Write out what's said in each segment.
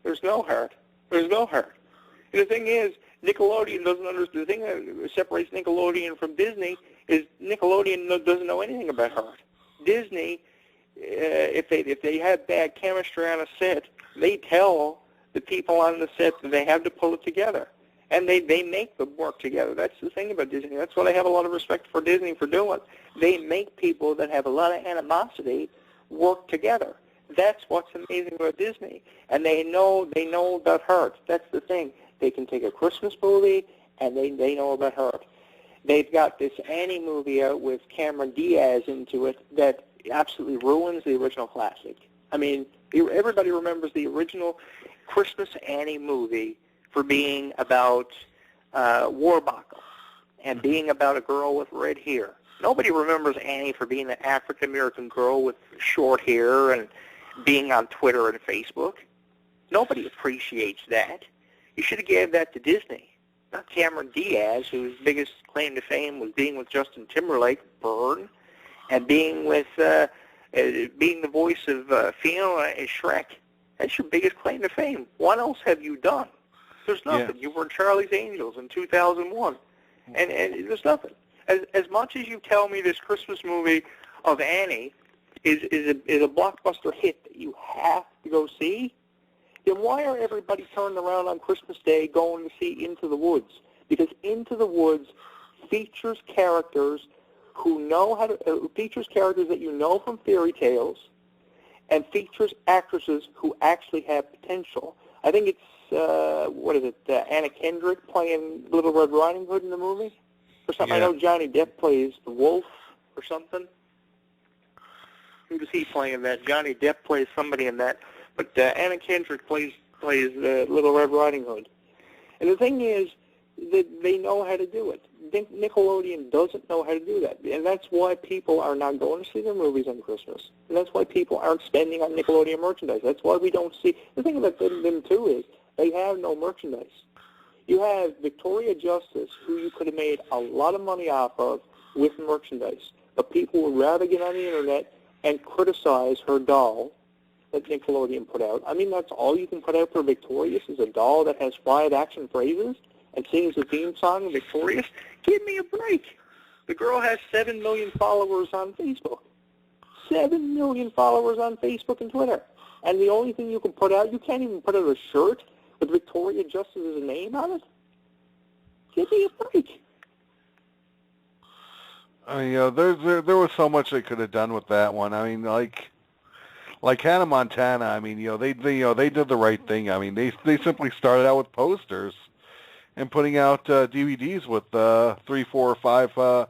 There's no heart. There's no heart. And the thing is, Nickelodeon doesn't understand. The thing that separates Nickelodeon from Disney is Nickelodeon doesn't know anything about heart. Disney, if they have bad chemistry on a set, they tell the people on the set that they have to pull it together. And they make them work together. That's the thing about Disney. That's what I have a lot of respect for Disney for doing. They make people that have a lot of animosity work together. That's what's amazing about Disney. And they know about heart. That's the thing. They can take a Christmas movie, and they know about heart. They've got this Annie movie out with Cameron Diaz into it that absolutely ruins the original classic. I mean, everybody remembers the original Christmas Annie movie for being about Warbuckle and being about a girl with red hair. Nobody remembers Annie for being an African-American girl with short hair and being on Twitter and Facebook. Nobody appreciates that. You should have gave that to Disney, not Cameron Diaz, whose biggest claim to fame was being with Justin Timberlake, burn, and being with being the voice of Fiona and Shrek. That's your biggest claim to fame. What else have you done? There's nothing. Yeah. You were in Charlie's Angels in 2001, and there's nothing. As much as you tell me this Christmas movie of Annie is a blockbuster hit that you have to go see, then why are everybody turning around on Christmas Day going to see Into the Woods? Because Into the Woods features characters features characters that you know from fairy tales, and features actresses who actually have potential. I think it's Anna Kendrick playing Little Red Riding Hood in the movie or something. Yeah. I know Johnny Depp plays the wolf or something. Who does he play in that? Johnny Depp plays somebody in that. But Anna Kendrick plays Little Red Riding Hood. And the thing is that they know how to do it. Nickelodeon doesn't know how to do that. And that's why people are not going to see their movies on Christmas. And that's why people aren't spending on Nickelodeon merchandise. That's why we don't see... The thing about them too, is they have no merchandise. You have Victoria Justice, who you could have made a lot of money off of with merchandise. But people would rather get on the Internet and criticize her doll that Nickelodeon put out. I mean, that's all you can put out for Victorious is a doll that has 5 action phrases and sings the theme song of Victorious? Give me a break. The girl has 7 million followers on Facebook. 7 million followers on Facebook and Twitter. And the only thing you can put out, you can't even put out a shirt with Victoria Justice's name on it? Give me a break. I mean, there was so much they could have done with that one. I mean, like Hannah Montana. I mean, they did the right thing. I mean, they simply started out with posters and putting out DVDs with 3, 4, or 5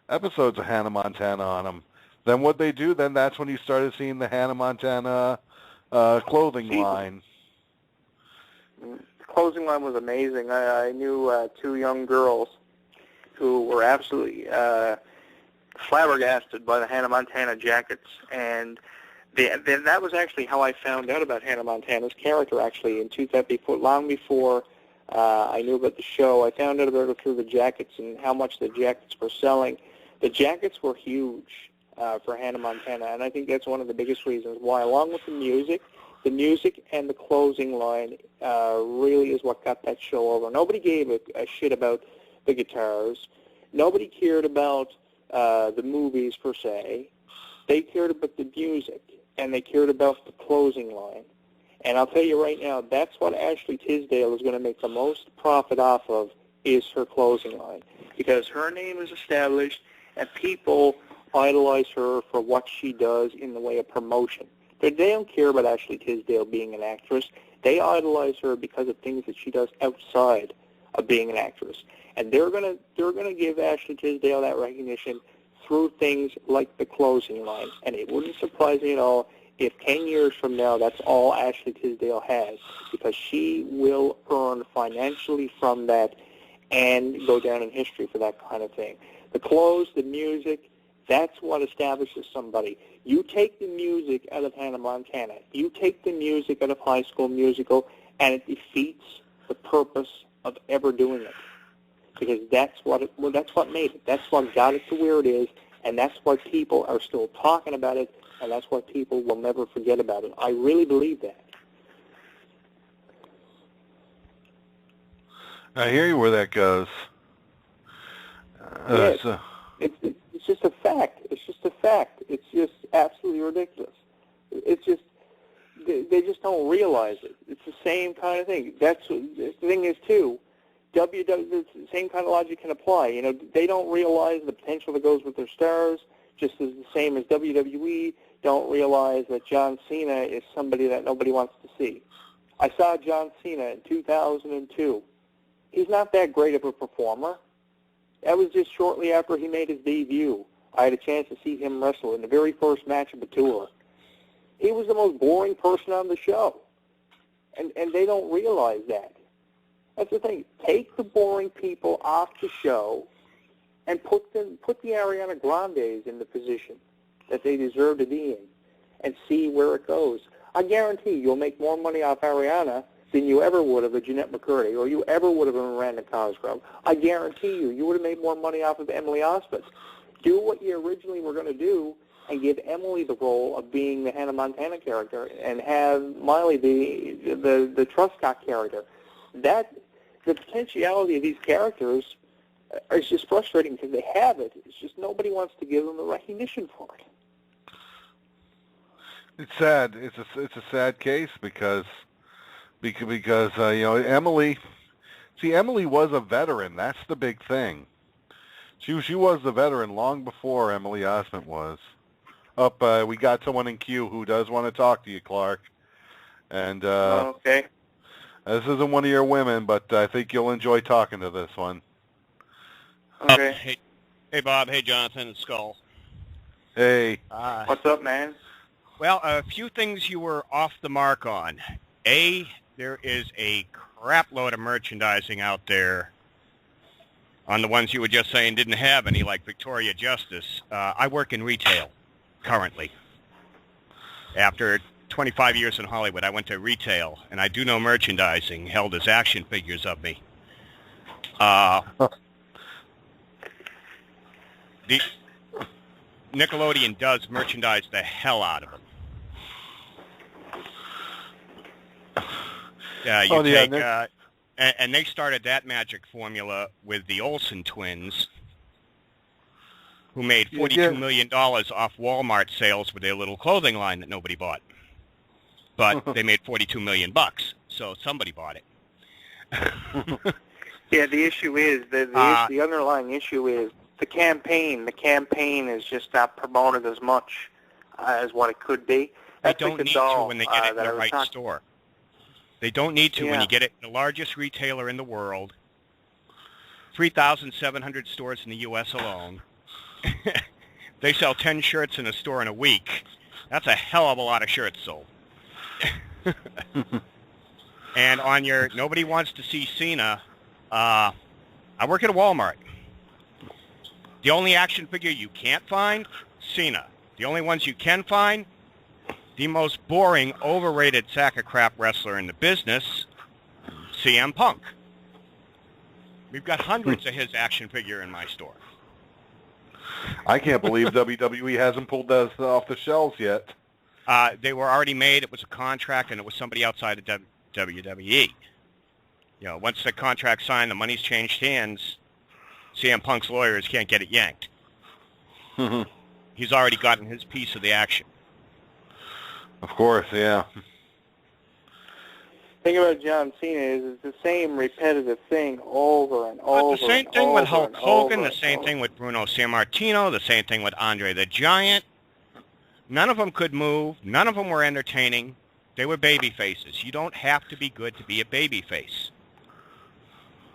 episodes of Hannah Montana on them. Then what they do? Then that's when you started seeing the Hannah Montana clothing line. The clothing line was amazing. I knew 2 young girls who were absolutely flabbergasted by the Hannah Montana jackets, and that was actually how I found out about Hannah Montana's character. Actually, in 2000, long before I knew about the show, I found out about it through the jackets and how much the jackets were selling. The jackets were huge for Hannah Montana, and I think that's one of the biggest reasons why, along with the music and the closing line really is what got that show over. Nobody gave a shit about the guitars. Nobody cared about the movies per se. They cared about the music, and they cared about the closing line. And I'll tell you right now, that's what Ashley Tisdale is going to make the most profit off of, is her closing line. Because her name is established, and people idolize her for what she does in the way of promotion. But they don't care about Ashley Tisdale being an actress. They idolize her because of things that she does outside of being an actress. And they're gonna give Ashley Tisdale that recognition through things like the closing line. And it wouldn't surprise me at all if 10 years from now that's all Ashley Tisdale has, because she will earn financially from that and go down in history for that kind of thing. The clothes, the music, that's what establishes somebody. You take the music out of Hannah Montana, you take the music out of High School Musical, and it defeats the purpose of ever doing it. Because that's what made it. That's what got it to where it is, and that's why people are still talking about it, and that's why people will never forget about it. I really believe that. I hear you where that goes. Yeah, So, it's just a fact. It's just a fact. It's just absolutely ridiculous. It's just they just don't realize it. It's the same kind of thing. The thing is too. The same kind of logic can apply. You know, they don't realize the potential that goes with their stars, just as the same as WWE don't realize that John Cena is somebody that nobody wants to see. I saw John Cena in 2002. He's not that great of a performer. That was just shortly after he made his debut. I had a chance to see him wrestle in the very first match of the tour. He was the most boring person on the show, and they don't realize that. That's the thing. Take the boring people off the show and put the Ariana Grandes in the position that they deserve to be in and see where it goes. I guarantee you'll make more money off Ariana than you ever would have of Jeanette McCurdy or you ever would have of Miranda Cosgrove. I guarantee you would have made more money off of Emily Osment. Do what you originally were going to do and give Emily the role of being the Hannah Montana character and have Miley the Truscott character. The potentiality of these characters is just frustrating because they have it. It's just nobody wants to give them the recognition for it. it's sad. It's a sad case because Emily. See, Emily was a veteran. That's the big thing. She was the veteran long before Emily Osment was. We got someone in queue who does want to talk to you, Clarke. And okay. This isn't one of your women, but I think you'll enjoy talking to this one. Okay. Hey, Bob. Hey, Jonathan. It's Skull. Hey. What's up, man? Well, a few things you were off the mark on. A, there is a crap load of merchandising out there on the ones you were just saying didn't have any, like Victoria Justice. I work in retail currently. After 25 years in Hollywood, I went to retail, and I do know merchandising held as action figures of me. The Nickelodeon does merchandise the hell out of them. And they started that magic formula with the Olsen twins, who made $42 million off Walmart sales with their little clothing line that nobody bought. But they made $42 million, so somebody bought it. Yeah, the issue is, the underlying issue is the campaign. The campaign is just not promoted as much as what it could be. They don't need to when they get it in the right store. They don't need to when you get it in the largest retailer in the world, 3,700 stores in the U.S. alone. They sell 10 shirts in a store in a week. That's a hell of a lot of shirts sold. And on your nobody wants to see Cena, I work at a Walmart. The only action figure you can't find, Cena. The only ones you can find, the most boring, overrated sack of crap wrestler in the business, CM Punk. We've got hundreds of his action figure in my store. I can't believe WWE hasn't pulled those off the shelves yet. They were already made. It was a contract, and it was somebody outside of WWE. You know, once the contract's signed, the money's changed hands. CM Punk's lawyers can't get it yanked. He's already gotten his piece of the action. Of course, yeah. The thing about John Cena is it's the same repetitive thing over and over. But the same thing with Hulk Hogan, the same thing with Bruno Sammartino, the same thing with Andre the Giant. None of them could move. None of them were entertaining. They were baby faces. You don't have to be good to be a baby face.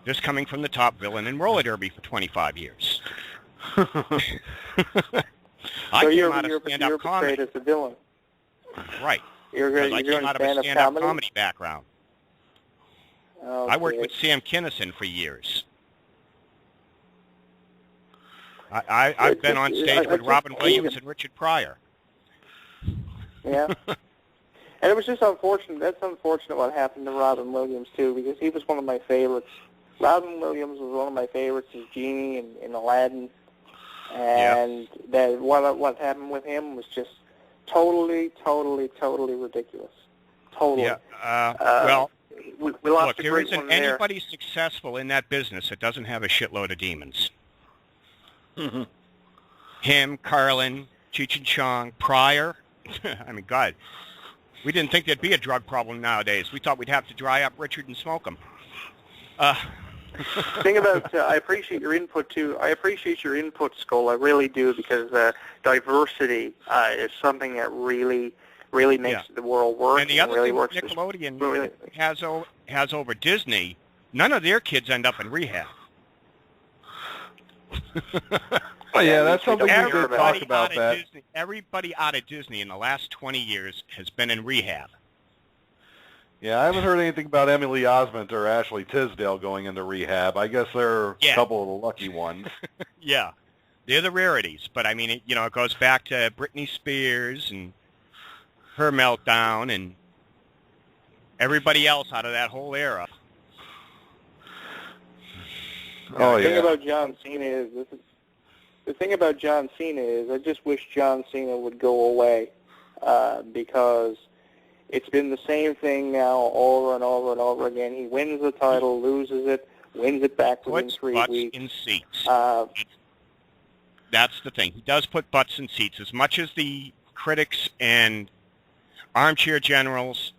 This coming from the top villain in roller derby for 25 years. I came out of stand-up comedy. As a villain. Right. You're I came out of a stand-up comedy background. Okay. I worked with Sam Kinison for years. I've been on stage with Robin Williams and Richard Pryor. Yeah. And it was just unfortunate. That's unfortunate what happened to Robin Williams, too, because he was one of my favorites. Robin Williams was one of my favorites as Genie in Aladdin. And that what happened with him was just totally ridiculous. Totally. Yeah. Well, we lost Look, a there great isn't one there. anybody successful in that business that doesn't have a shitload of demons. Mm-hmm. Him, Carlin, Cheech and Chong, Pryor. I mean, God, we didn't think there'd be a drug problem nowadays. We thought we'd have to dry up Richard and smoke him. Thing about, I appreciate your input too. I appreciate your input, Skull. I really do, because diversity is something that really makes the world work. And the other really thing works. Nickelodeon has over Disney, none of their kids end up in rehab. Oh, yeah, that's something we did Everybody talk about. That Disney, everybody out of Disney in the last 20 years has been in rehab. Yeah, I haven't heard anything about Emily Osment or Ashley Tisdale going into rehab. I guess they're a couple of the lucky ones. Yeah, they're the rarities. But I mean, it goes back to Britney Spears and her meltdown and everybody else out of that whole era. Oh, The yeah. thing about John Cena is, I just wish John Cena would go away, because it's been the same thing now over and over and over again. He wins the title, loses it, wins it back within Puts 3 butts weeks. in seats. Uh, That's the thing. He does put butts in seats. As much as the critics and armchair generals